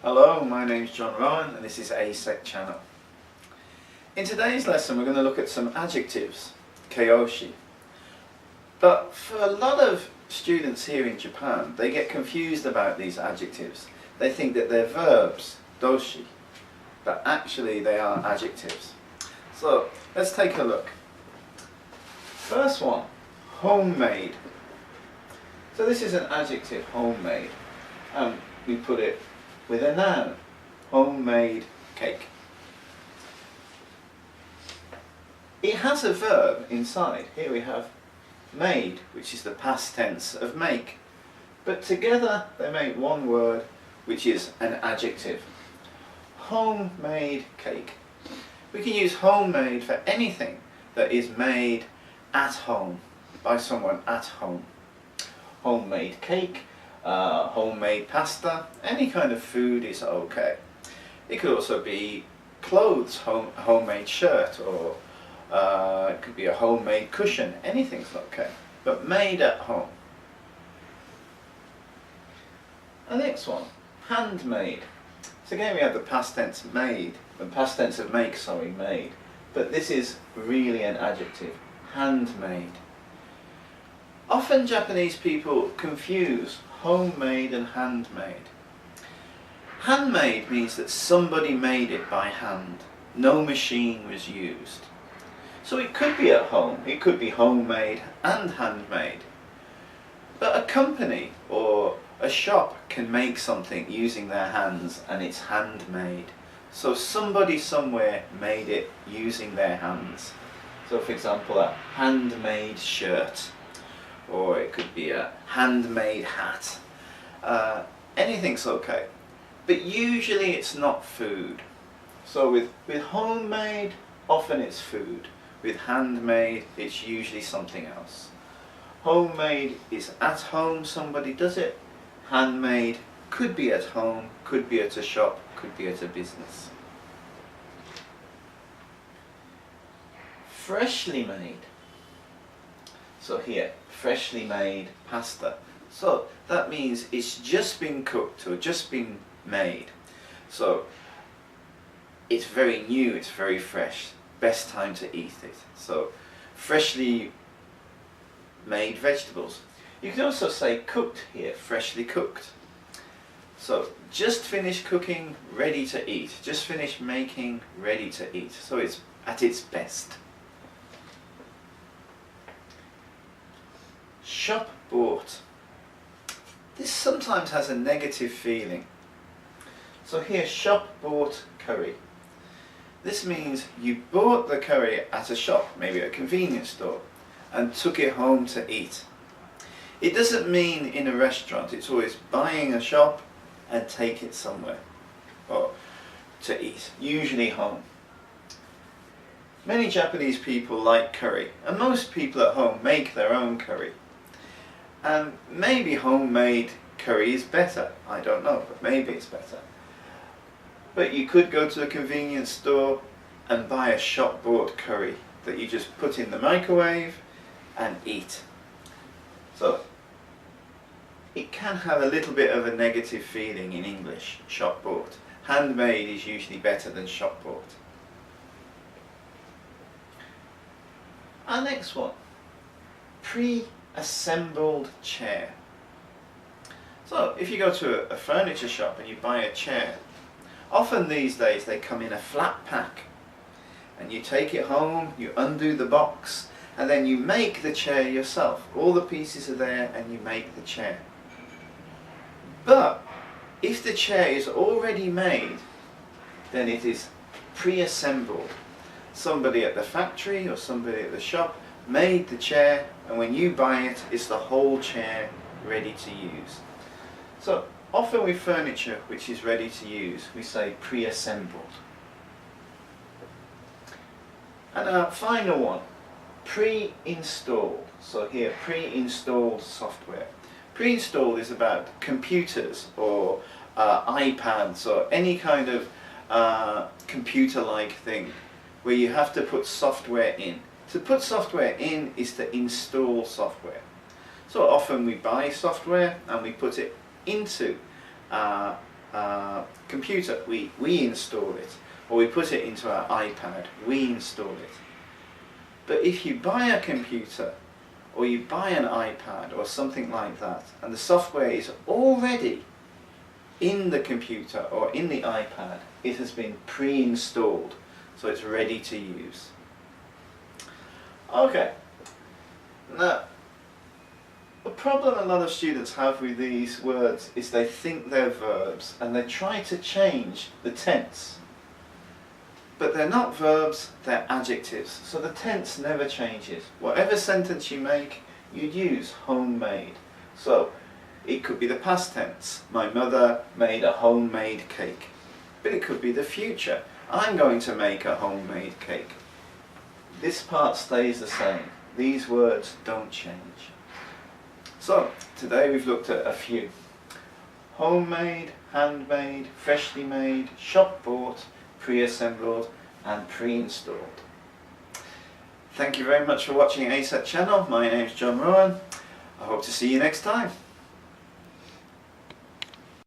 Hello, my name's John Rowan and this is aset channel. In today's lesson we're going to look at some adjectives, kyoshi. But for a lot of students here in Japan, they get confused about these adjectives. They think that they're verbs, doshi, but actually they are adjectives. So let's take a look. First one, homemade. So this is an adjective, homemade, and we put it with a noun, homemade cake. It has a verb inside. Here we have made, which is the past tense of make. But together they make one word, which is an adjective. Homemade cake. We can use homemade for anything that is made at home, by someone at home. Homemade cake, homemade pasta, any kind of food is okay. It could also be clothes, homemade shirt, or it could be a homemade cushion, anything's okay, but made at home. The next one, handmade. So again we have the past tense made, the past tense of make, sorry, made, but this is really an adjective, handmade. Often Japanese people confuse homemade and handmade. Handmade means that somebody made it by hand. No machine was used. So it could be at home, it could be homemade and handmade. But a company or a shop can make something using their hands and it's handmade. So somebody somewhere made it using their hands. So for example, a handmade shirt, or it could be a handmade hat. Anything's okay. But usually it's not food. So with homemade, often it's food. With handmade, it's usually something else. Homemade is at home, somebody does it. Handmade could be at home, could be at a shop, could be at a business. Freshly made. So here, freshly made pasta. So that means it's just been cooked or just been made. So it's very new, it's very fresh. Best time to eat it. So freshly made vegetables. You can also say cooked here, freshly cooked. So just finished cooking, ready to eat. Just finished making, ready to eat. So it's at its best. Shop bought. This sometimes has a negative feeling. So here, shop bought curry. This means you bought the curry at a shop, maybe a convenience store, and took it home to eat. It doesn't mean in a restaurant, it's always buying a shop and take it somewhere, or to eat, usually home. Many Japanese people like curry, and most people at home make their own curry. And maybe homemade curry is better, I don't know, but maybe it's better. But you could go to a convenience store and buy a shop-bought curry that you just put in the microwave and eat. So it can have a little bit of a negative feeling in English, shop-bought. Handmade is usually better than shop-bought. Our next one, pre-assembled chair. So if you go to a furniture shop and you buy a chair, often these days they come in a flat pack, and you take it home, you undo the box, and then you make the chair yourself. All the pieces are there and you make the chair. But if the chair is already made, then it is pre-assembled. Somebody at the factory or somebody at the shop made the chair, and when you buy it, it's the whole chair ready to use. So often with furniture which is ready to use, we say pre-assembled. And our final one, pre-installed. So here, pre-installed software. Pre-installed is about computers or iPads or any kind of computer-like thing where you have to put software in. To put software in is to install software. So often we buy software and we put it into computer, we install it, or we put it into our iPad, we install it. But if you buy a computer, or you buy an iPad or something like that, and the software is already in the computer or in the iPad, it has been pre-installed, so it's ready to use. Okay, now the problem a lot of students have with these words is they think they're verbs and they try to change the tense. But they're not verbs, they're adjectives, so the tense never changes. Whatever sentence you make, you'd use homemade. So it could be the past tense. My mother made a homemade cake. But it could be the future. I'm going to make a homemade cake. This part stays the same. These words don't change. So today we've looked at a few. Homemade, handmade, freshly made, shop bought, pre-assembled and pre-installed. Thank you very much for watching ASET channel. My name is John Rowan. I hope to see you next time.